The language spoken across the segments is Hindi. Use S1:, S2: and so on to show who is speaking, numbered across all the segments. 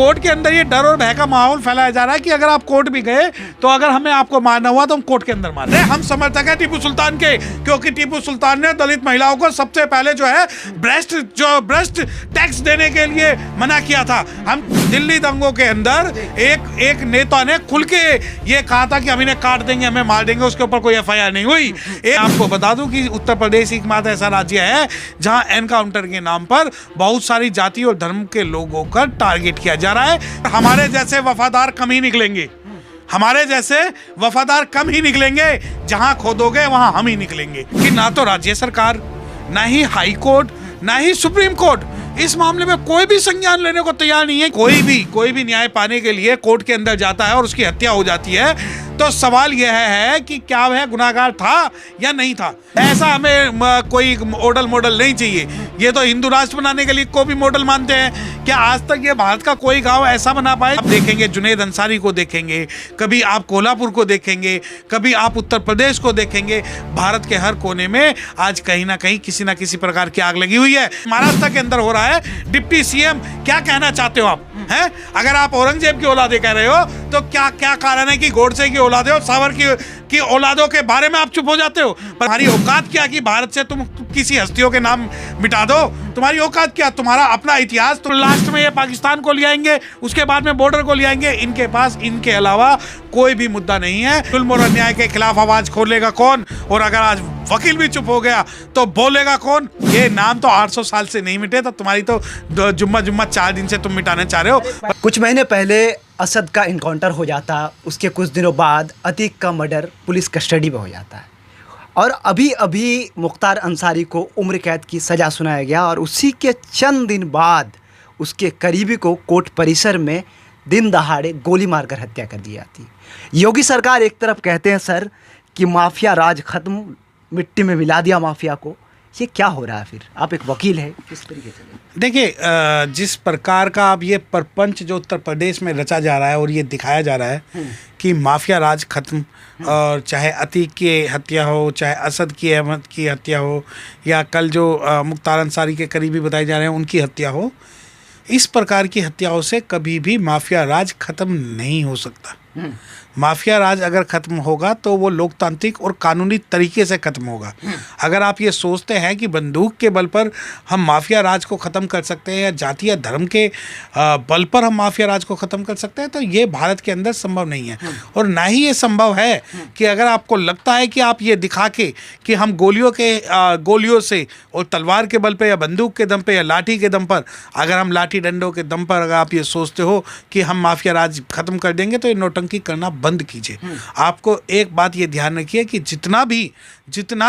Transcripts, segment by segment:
S1: कोर्ट के अंदर ये डर और भय का माहौल फैलाया जा रहा है कि अगर आप कोर्ट भी गए तो अगर हमें आपको मारना हुआ तो हम कोर्ट के अंदर मारे। हम समर्थक हैं टीपू सुल्तान के, क्योंकि टीपू सुल्तान ने दलित महिलाओं को सबसे पहले जो है ब्रेस्ट टैक्स देने के लिए मना किया था। हम दिल्ली दंगों के अंदर एक नेता ने खुल के ये कहा था कि हम इन्हें काट देंगे, हमें मार देंगे, उसके ऊपर कोई FIR नहीं हुई। आपको बता दूं कि उत्तर प्रदेश एकमात्र ऐसा राज्य है जहां एनकाउंटर के नाम पर बहुत सारी जाति और धर्म के लोगों का टारगेट किया जा रहा है। हमारे जैसे वफादार कम ही निकलेंगे, हमारे जैसे वफादार कम ही निकलेंगे, जहां खोदोगे वहां हम ही निकलेंगे। कि ना तो राज्य सरकार, ना ही हाई कोर्ट, ना ही सुप्रीम कोर्ट इस मामले में कोई भी संज्ञान लेने को तैयार नहीं है। कोई भी न्याय पाने के लिए कोर्ट के अंदर जाता है और उसकी हत्या हो जाती है तो सवाल यह है कि क्या वह गुनाहगार था या नहीं था। ऐसा हमें कोई मॉडल नहीं चाहिए। ये तो हिंदू राष्ट्र बनाने के लिए को भी मॉडल मानते हैं। क्या आज तक ये भारत का कोई गांव ऐसा बना पाए? आप देखेंगे जुनैद अंसारी को देखेंगे, कभी आप कोल्हापुर को देखेंगे, कभी आप उत्तर प्रदेश को देखेंगे। भारत के हर कोने में आज कहीं ना कहीं किसी ना किसी प्रकार की आग लगी हुई है। महाराष्ट्र के अंदर हो रहा है। डिप्टी CM क्या कहना चाहते हो आप हैं? अगर आप औरंगजेब की औलादे कह रहे हो तो क्या कारण है कि गोडसे की औलादे और सावर की औलादों के बारे में आप चुप हो जाते हो? पर हमारी औकात क्या कि भारत से तुम किसी हस्तियों के नाम मिटा दो? तुम्हारी औकात क्या? तुम्हारा अपना इतिहास। तो लास्ट में ये पाकिस्तान को ले आएंगे, उसके बाद में बॉर्डर को ले आएंगे। इनके पास इनके अलावा कोई भी मुद्दा नहीं है। जुल्म और अन्याय के खिलाफ आवाज खोलेगा कौन? और अगर आज वकील भी चुप हो गया तो बोलेगा कौन? ये नाम तो 800 साल से नहीं मिटे, तो तुम्हारी तो जुम्मा 4 दिन से तुम मिटाने चाह रहे हो।
S2: कुछ महीने पहले असद का इनकाउंटर हो जाता, उसके कुछ दिनों बाद अतीक का मर्डर पुलिस कस्टडी में हो जाता है और अभी मुख्तार अंसारी को उम्र कैद की सज़ा सुनाया गया और उसी के चंद दिन बाद उसके करीबी को कोर्ट परिसर में दिन दहाड़े गोली मारकर हत्या कर दी जाती। योगी सरकार एक तरफ कहते हैं सर कि माफिया राज खत्म, मिट्टी में मिला दिया माफिया को। ये क्या हो रहा है? फिर आप एक वकील हैं, किस तरीके से?
S1: देखिए, जिस प्रकार का अब ये प्रपंच जो उत्तर प्रदेश में रचा जा रहा है और ये दिखाया जा रहा है कि माफिया राज खत्म, और चाहे अतीक की हत्या हो, चाहे असद की अहमद की हत्या हो, या कल जो मुख्तार अंसारी के करीबी बताए जा रहे हैं उनकी हत्या हो, इस प्रकार की हत्याओं से कभी भी माफिया राज खत्म नहीं हो सकता। माफिया राज अगर खत्म होगा तो वो लोकतांत्रिक और कानूनी तरीके से खत्म होगा। अगर आप ये सोचते हैं कि बंदूक के बल पर हम माफिया राज को ख़त्म कर सकते हैं या जाति या धर्म के बल पर हम माफिया राज को ख़त्म कर सकते हैं, तो ये भारत के अंदर संभव नहीं है। और ना ही ये संभव है कि अगर आपको लगता है कि आप ये दिखा के कि हम गोलियों से और तलवार के बल पर या बंदूक के दम पर या लाठी के दम पर, अगर हम लाठी डंडों के दम पर अगर आप ये सोचते हो कि हम माफिया राज ख़त्म कर देंगे, तो ये नौटंकी करना बंद कीजिए। आपको एक बात ये ध्यान रखिए कि जितना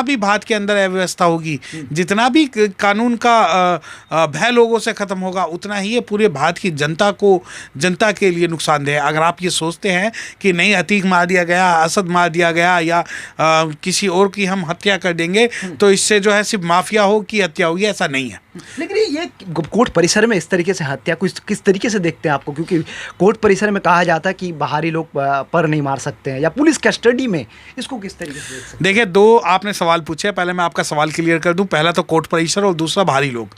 S1: भी भारत के अंदर अव्यवस्था होगी, जितना भी कानून का भय लोगों से खत्म होगा, उतना ही ये पूरे भारत की जनता के लिए नुकसानदेह है। अगर आप ये सोचते हैं कि नहीं अतीक मार दिया गया, असद मार दिया गया या किसी और की हम हत्या कर देंगे तो इससे जो है सिर्फ माफिया हो की हत्या होगी, ऐसा नहीं है।
S2: लेकिन ये कोर्ट परिसर में इस तरीके से हत्या कुछ किस तरीके से देखते हैं आपको? क्योंकि कोर्ट परिसर में कहा जाता है कि बाहरी लोग पर नहीं मार सकते हैं, या पुलिस कस्टडी में, इसको किस तरीके से देख सकते हैं?
S1: देखिए, 2 आपने सवाल पूछे, पहले मैं आपका सवाल क्लियर कर दूं। पहला तो कोर्ट परिसर और दूसरा बाहरी लोग।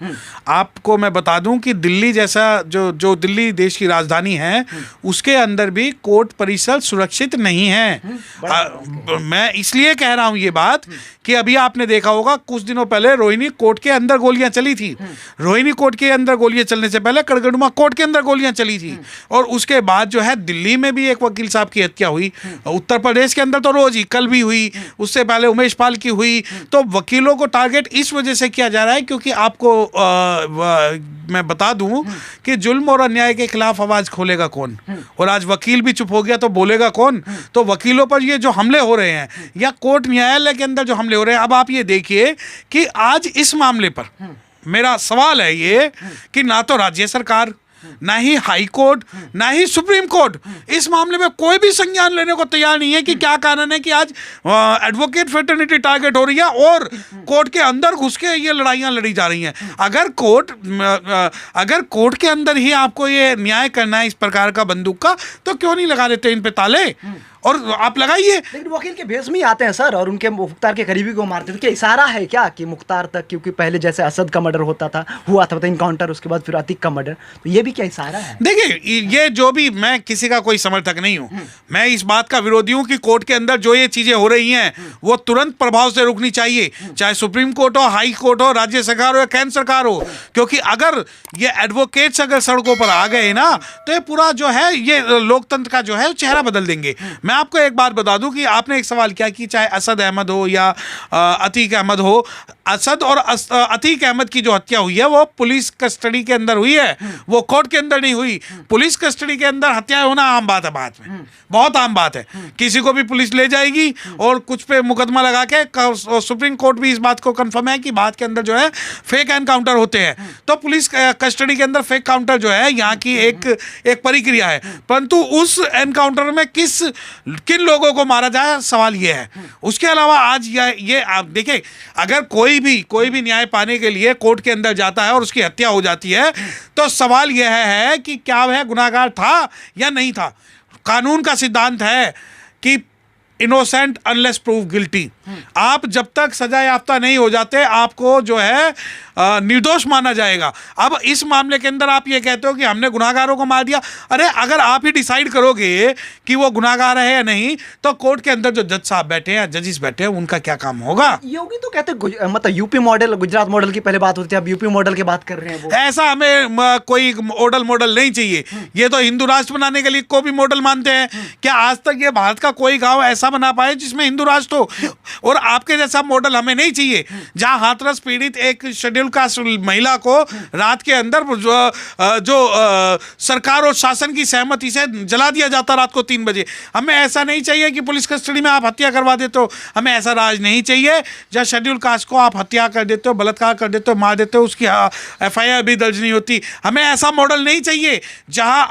S1: आपको मैं बता दूं कि दिल्ली जैसा जो दिल्ली देश की राजधानी है, उसके अंदर भी कोर्ट परिसर सुरक्षित नहीं है। मैं इसलिए कह रहा हूं ये बात कि अभी आपने देखा होगा कुछ दिनों पहले रोहिणी कोर्ट के अंदर गोलियां चली थी। रोहिणी कोर्ट के अंदर गोलियां चलने से पहले कड़गड़ुमा कोर्ट के अंदर गोलियां चली थी। और उसके बाद जो है दिल्ली में भी एक वकील साहब की हत्या हुई। उत्तर प्रदेश के अंदर तो रोज ही, कल भी हुई, उससे पहले उमेश पाल की हुई। तो वकीलों को टारगेट इस वजह से किया जा रहा है क्योंकि आपको मैं बता दूं कि जुल्म और अन्याय के खिलाफ आवाज खोलेगा कौन? और आज वकील भी चुप हो गया तो बोलेगा कौन? तो वकीलों पर ये जो हमले हो रहे हैं या कोर्ट न्यायालय के अंदर जो हमले हो रहे हैं, अब आप ये देखिए कि आज इस मामले पर मेरा सवाल है ये कि ना तो राज्य सरकार, ना ही हाई कोर्ट, ना ही सुप्रीम कोर्ट इस मामले में कोई भी संज्ञान लेने को तैयार नहीं है कि क्या कारण है कि आज एडवोकेट फ्रेटर्निटी टारगेट हो रही है और कोर्ट के अंदर घुस के ये लड़ाइयां लड़ी जा रही हैं। अगर कोर्ट के अंदर ही आपको ये न्याय करना है इस प्रकार का बंदूक का, तो क्यों नहीं लगा देते इन पे ताले? और आप लगाइए।
S2: लेकिन वकील के भेष में ही आते हैं सर, और उनके मुख्तार के करीबी को मारते हैं। तो क्या इशारा है क्या कि मुख्तार तक, क्योंकि पहले जैसे असद का मर्डर हुआ था इनकाउंटर, उसके बाद फिर अतीक का मर्डर, तो ये भी क्या इशारा है?
S1: देखिए, ये जो भी, मैं किसी का कोई समर्थक नहीं हूं, मैं इस बात का विरोधी हूं कि कोर्ट के अंदर जो ये चीजें हो रही हैं वो तुरंत प्रभाव से रुकनी चाहिए, चाहे सुप्रीम कोर्ट हो, हाई कोर्ट हो, राज्य सरकार हो या केंद्र सरकार हो। क्योंकि अगर ये एडवोकेट्स अगर सड़कों पर आ गए ना, तो ये पूरा जो है, ये लोकतंत्र का जो है चेहरा बदल देंगे। मैं आपको एक बात बता दूं कि आपने एक सवाल किया कि चाहे असद अहमद हो या अतीक अहमद हो, असद और अतीक अहमद की जो हत्या हुई है वो पुलिस कस्टडी के अंदर हुई है, वो कोर्ट के अंदर नहीं हुई। पुलिस कस्टडी के अंदर हत्याएं होना आम बात है, बाद में बहुत आम बात है। किसी को भी पुलिस ले जाएगी और कुछ पे मुकदमा लगा के, सुप्रीम कोर्ट भी इस बात को कंफर्म है कि बाद के अंदर जो है फेक एनकाउंटर होते हैं। तो पुलिस कस्टडी के अंदर फेक काउंटर जो है यहाँ की एक प्रक्रिया है, परंतु उस एनकाउंटर में किन लोगों को मारा जाए, सवाल ये है। उसके अलावा आज ये आप देखिए, अगर कोई भी न्याय पाने के लिए कोर्ट के अंदर जाता है और उसकी हत्या हो जाती है, तो सवाल यह है कि क्या वह गुनाहगार था या नहीं था। कानून का सिद्धांत है कि इनोसेंट अनलेस प्रूव गिल्टी। आप जब तक सजा याफ्ता नहीं हो जाते, आपको जो है निर्दोष माना जाएगा। अब इस मामले के अंदर आप ये कहते हो कि हमने गुनाहगारों को मार दिया। अरे, अगर आप ही डिसाइड करोगे कि वो गुनाहगार है या नहीं, तो कोर्ट के अंदर जो जज साहब बैठे हैं, जजेस बैठे हैं, उनका क्या काम होगा?
S2: योगी तो कहते मतलब यूपी मॉडल, गुजरात मॉडल की पहले बात होती थी, अब यूपी मॉडल की बात कर रहे हैं वो।
S1: ऐसा हमें कोई मॉडल नहीं चाहिए। ये तो हिंदू राष्ट्र बनाने के लिए को भी मॉडल मानते हैं। क्या आज तक ये भारत का कोई गांव ऐसा बना पाए जिसमें हिंदू राष्ट्र हो? और आपके जैसा मॉडल हमें नहीं चाहिए, जहां हाथरस पीड़ित एक शेड्यूल कास्ट महिला को रात के अंदर जो सरकार और शासन की सहमति से जला दिया जाता रात को 3 बजे। हमें ऐसा नहीं चाहिए कि पुलिस कस्टडी में आप हत्या करवा देते हो। हमें ऐसा राज नहीं चाहिए जहां शेड्यूल कास्ट को आप हत्या कर देते हो, बलात्कार कर देते हो, मार देते हो, उसकी FIR भी दर्ज नहीं होती। हमें ऐसा मॉडल नहीं चाहिए जहां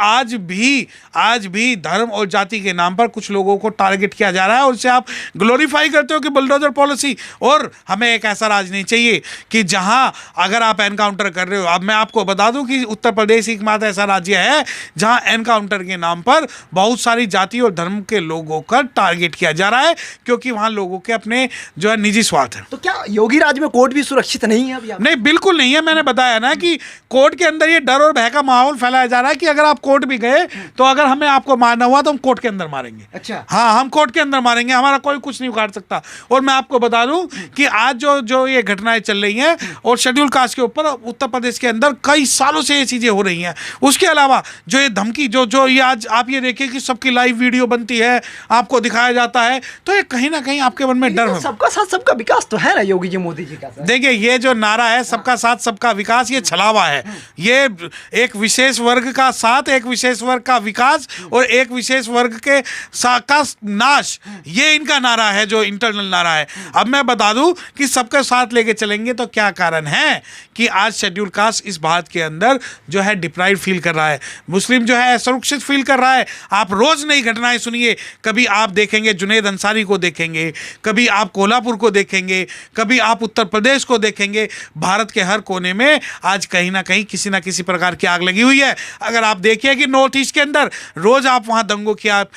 S1: आज भी धर्म और जाति के नाम पर कुछ लोगों को टारगेट किया जा रहा है और उसे आप ग्लोरीफाई करते हो कि बुलडोजर पॉलिसी। और हमें एक ऐसा राज नहीं चाहिए कि जहां अगर आप एनकाउंटर कर रहे हो, अब मैं आपको बता दूं कि उत्तर प्रदेश एकमात्र ऐसा राज्य है जहां एनकाउंटर के नाम पर बहुत सारी जाति और धर्म के लोगों का टारगेट किया जा रहा है, क्योंकि वहां लोगों के अपने जो है निजी स्वार्थ है।
S2: तो क्या योगी राज में कोर्ट भी सुरक्षित नहीं है अभी?
S1: नहीं, बिल्कुल नहीं है। मैंने बताया ना कि कोर्ट के अंदर ये डर और भय का माहौल फैलाया जा रहा है कि अगर आप कोर्ट भी गए तो अगर हमें आपको मारना हुआ तो हम कोर्ट के अंदर मारेंगे।
S2: अच्छा।
S1: हाँ, हम कोर्ट के अंदर मारेंगे, हमारा कोई कुछ नहीं उखाड़ सकता। और मैं आपको बता दूं कि आज जो ये घटनाएं चल रही हैं और शेड्यूल कास्ट के ऊपर उत्तर प्रदेश के अंदर कई सालों से ये चीजें हो रही हैं। उसके अलावा जो ये धमकी जो ये आज आप ये देखिए कि सबकी लाइव वीडियो बनती है, आपको दिखाया जाता है, तो ये कहीं ना कहीं आपके मन में डर है।
S2: सबका साथ सबका विकास तो है ना योगी जी, मोदी जी का।
S1: देखिए, ये जो नारा है सबका साथ सबका विकास, ये छलावा है। ये एक विशेष वर्ग का साथ, एक विशेष वर्ग का विकास और एक विशेष वर्ग के का नाश, ये इनका नारा है, जो इंटरनल नारा है। अब मैं बता दूं कि सबके साथ लेके चलेंगे तो क्या कारण है कि आज शेड्यूल कास्ट इस बात के अंदर जो है डिप्राइव फील कर रहा है, मुस्लिम जो है सुरक्षित फील कर रहा है। आप रोज नई घटनाएं सुनिए, कभी आप देखेंगे जुनैद अंसारी को देखेंगे, कभी आप कोल्हापुर को देखेंगे, कभी आप उत्तर प्रदेश को देखेंगे। भारत के हर कोने में आज कहीं ना कहीं किसी ना किसी प्रकार की आग लगी हुई है। अगर आप देखिए कि नॉर्थ ईस्ट के अंदर रोज आप वहां दंगों की आप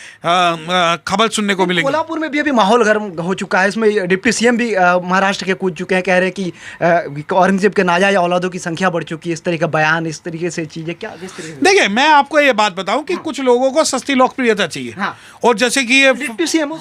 S1: खबर सुनने को मिलेगी।
S2: कोल्हापुर में भी अभी माहौल गर्म हो चुका है। इसमें डिप्टी CM भी महाराष्ट्र के कूद चुके हैं, कह रहे हैं कि औरंगजेब के नाजायज औलादों की संख्या बढ़ चुकी है। इस तरह का बयान, इस तरीके से चीजें क्या
S1: देखिए, मैं आपको ये बात बताऊं कि कुछ लोगों को सस्ती लोकप्रियता चाहिए।
S2: हाँ।
S1: और जैसे कि ये
S2: डिप्टी CM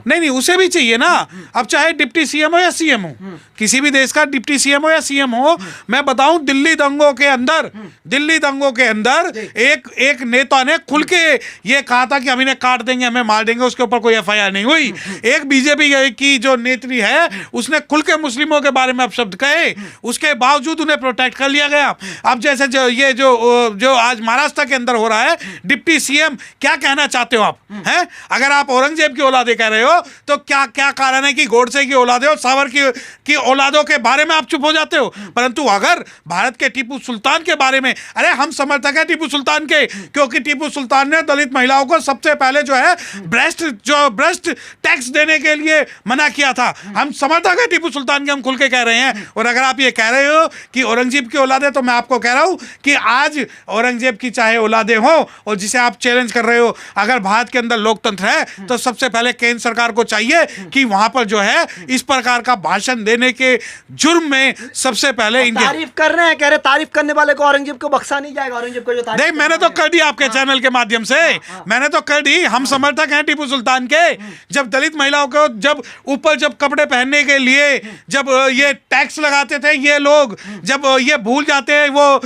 S1: नहीं, उसे भी चाहिए ना। अब चाहे डिप्टी CM हो या CM हो, किसी भी देश का डिप्टी CM हो या CM हो, मैं बताऊं दिल्ली दंगों के अंदर एक नेता ने खुल के ये कहा था कि हम इन्हें काट देंगे, हमें मार देंगे, उसके ऊपर कोई FIR नहीं हुई। एक बीजेपी की जो नेत्री है उसने खुल के मुस्लिमों के बारे में अपशब्द कहे, उसके बावजूद उन्हें प्रोटेक्ट कर लिया गया। अब जैसे जो आज महाराष्ट्र के अंदर हो रहा है, डिप्टी CM, क्या कहना चाहते हो आप? हैं? अगर आप औरंगजेब की औलादे कह रहे हो तो क्या कारण है कि गोडसे की औलादे और सावर की औलादों के बारे में आप चुप हो जाते हो? परंतु अगर भारत के टीपू सुल्तान के बारे में, अरे हम समर्थक हैं टीपू सुल्तान के, क्योंकि टीपू सुल्तान ने दलित महिलाओं को सबसे पहले जो है ब्रेस्ट टैक्स देने के लिए मना किया था। हम समर्थक है टीपू सुल्तान के, हम खुल के कह रहे हैं। और अगर आप ये कह रहे हो कि औरंगजेब की औलादे, तो मैं आपको कह रहा हूं कि आज औरंगजेब की चाहे औलादे हो और जिसे आप चैलेंज कर रहे हो, अगर भारत के अंदर लोकतंत्र है तो सबसे पहले केंद्र सरकार को चाहिए कि वहां पर जो है इस प्रकार का भाषण देने के जुर्म में सबसे पहले इनके
S2: तारीफ कर रहे हैं, कह रहे तारीफ करने वाले को औरंगजेब को बख्शा नहीं जाएगा। औरंगजेब को जो तारीफ
S1: नहीं, मैंने तो कर दी आपके चैनल के माध्यम से, मैंने तो कर दी। हम समर्थक हैं टीपू सुल्तान के। जब दलित महिलाओं को जब ऊपर जब कपड़े पहनने के लिए जब ये टैक्स लगाते थे ये लोग, जब ये भूल जाते हैं वो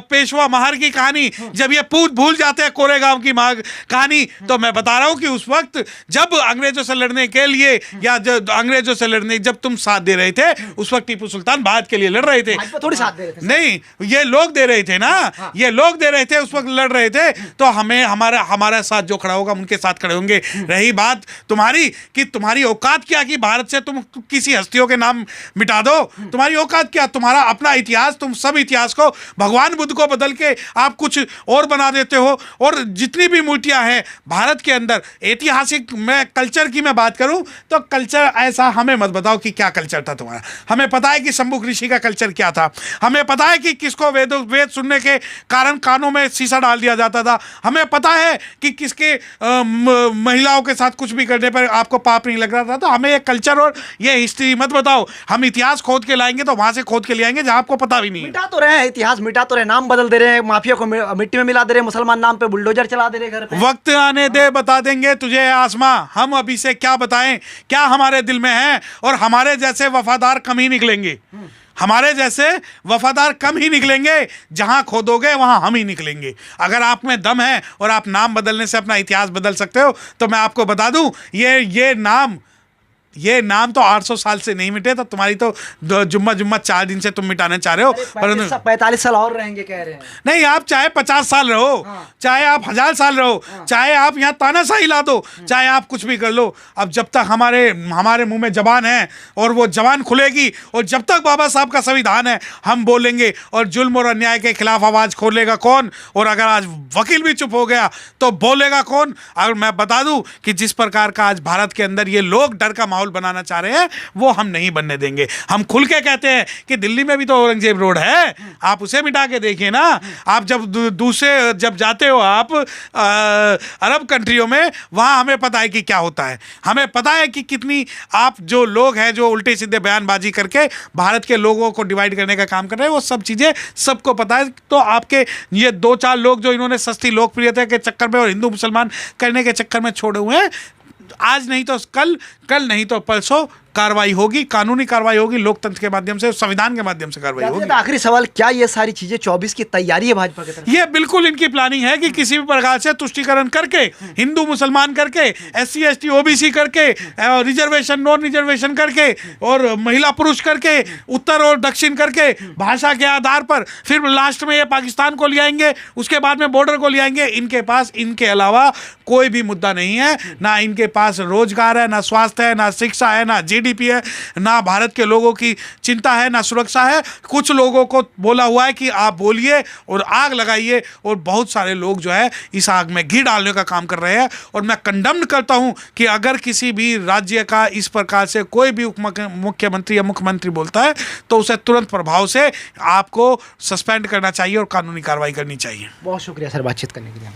S1: पेशवा महार की कहानी, जब ये पूत भूल जाते हैं कोरेगांव की कहानी, तो मैं बता रहा हूं कि उस वक्त जब अंग्रेजों से लड़ने के लिए या अंग्रेजों से लड़ने जब तुम साथ दे रहे थे, उस वक्त टीपू सुल्तान भारत के लिए लड़ रहे थे।
S2: थोड़ी साथ दे रहे थे।
S1: नहीं, ये लोग दे रहे थे ना, ये लोग दे रहे थे, उस वक्त लड़ रहे थे। तो हमें हमारा साथ जो खड़ा होगा उनके साथ खड़े होंगे। रही बात तुम्हारी कि तुम्हारी औकात क्या कि भारत से तुम किसी हस्तियों के नाम मिटा दो, तुम्हारी औकात क्या? तुम्हारा अपना इतिहास, तुम सब इतिहास को भगवान बुद्ध को बदल के आप कुछ और बना देते हो। और जितनी भी मूर्तियां हैं भारत के अंदर, ऐतिहासिक मैं कल्चर की मैं बात करूं तो कल्चर ऐसा, हमें मत बताओ कि क्या कल्चर था तुम्हारा। हमें पता है कि शंभुक ऋषि का कल्चर क्या था, हमें पता है कि किसको वेद सुनने के कारण कानों में शीशा डाल दिया जाता था, हमें पता है कि किसके महिलाओं के साथ कुछ भी करने पर आपको पाप नहीं लग रहा था। तो हमें ये कल्चर और ये हिस्ट्री मत बताओ। हम इतिहास खोद के लाएंगे तो वहां से खोद के ले आएंगे जहां आपको पता भी नहीं है।
S2: मिटा तो रहे हैं इतिहास, मिटा तो रहे, नाम बदल दे रहे हैं, माफिया को मिट्टी में मिला दे रहे हैं, मुसलमान नाम पे बुलडोजर चला दे रहे घर पे।
S1: वक्त आने दे, बता देंगे तुझे आसमां। हम अभी से क्या बताएं, क्या हमारे दिल में है। और हमारे जैसे वफादार कम ही निकलेंगे, हमारे जैसे वफादार कम ही निकलेंगे। जहां खोदोगे वहां हम ही निकलेंगे। अगर आप में दम है और आप नाम बदलने से अपना इतिहास बदल सकते हो तो मैं आपको बता दूं, ये नाम तो 800 साल से नहीं मिटे। तो तुम्हारी तो जुम्मा 4 दिन से तुम मिटाना चाह रहे हो।
S2: 45 साल और रहेंगे कह रहे हैं।
S1: नहीं, आप चाहे 50 साल रहो, चाहे आप 1000 साल रहो, चाहे आप यहाँ तानाशाही ला दो, चाहे आप कुछ भी कर लो। अब जब तक हमारे मुंह में जबान है और वो जबान खुलेगी, और जब तक बाबा साहब का संविधान है हम बोलेंगे। और जुल्म और अन्याय के खिलाफ आवाज खोलेगा कौन? और अगर आज वकील भी चुप हो गया तो बोलेगा कौन? अगर मैं बता दूं कि जिस प्रकार का आज भारत के अंदर ये लोग डर का माहौल बनाना चाह रहे हैं, वो हम नहीं बनने देंगे। हम खुल के कहते हैं कि दिल्ली में भी तो औरंगजेब रोड है, आप उसे मिटा के देखिए ना। आप जब जाते हो आप अरब कंट्रियों में, वहां हमें पता है कि क्या होता है। हमें पता है कि कितनी आप जो लोग हैं जो उल्टे सीधे बयानबाजी करके भारत के लोगों को डिवाइड करने का काम कर रहे हैं, वो सब चीजें सबको पता है। तो आपके ये 2-4 लोग जो इन्होंने सस्ती लोकप्रियता के चक्कर में और हिंदू मुसलमान करने के चक्कर में छोड़े हुए हैं, आज नहीं तो कल नहीं तो परसों कार्रवाई होगी, कानूनी कार्रवाई होगी, लोकतंत्र के माध्यम से, संविधान के माध्यम से कार्रवाई होगी।
S2: आखिरी सवाल, क्या ये सारी चीजें 24 की तैयारी है भाजपा की तरफ?
S1: ये बिल्कुल इनकी प्लानिंग है कि किसी भी प्रकार से तुष्टीकरण करके, हिंदू मुसलमान करके, SC ST OBC करके, रिजर्वेशन नॉन रिजर्वेशन करके, और महिला पुरुष करके, उत्तर और दक्षिण करके, भाषा के आधार पर, फिर लास्ट में ये पाकिस्तान को ले आएंगे, उसके बाद में बॉर्डर को ले आएंगे। इनके पास इनके अलावा कोई भी मुद्दा नहीं है। ना इनके पास रोजगार है, ना स्वास्थ्य है, ना शिक्षा है, ना GDP है, ना भारत के लोगों की चिंता है, ना सुरक्षा है। कुछ लोगों को बोला हुआ है कि आप बोलिए और आग लगाइए, और बहुत सारे लोग जो है इस आग में घी डालने का काम कर रहे हैं। और मैं कंडम करता हूं कि अगर किसी भी राज्य का इस प्रकार से कोई भी मुख्यमंत्री या मुख्यमंत्री बोलता है तो उसे तुरंत प्रभाव से आपको सस्पेंड करना चाहिए और कानूनी कार्रवाई करनी चाहिए।
S2: बहुत शुक्रिया सर बातचीत करने के लिए।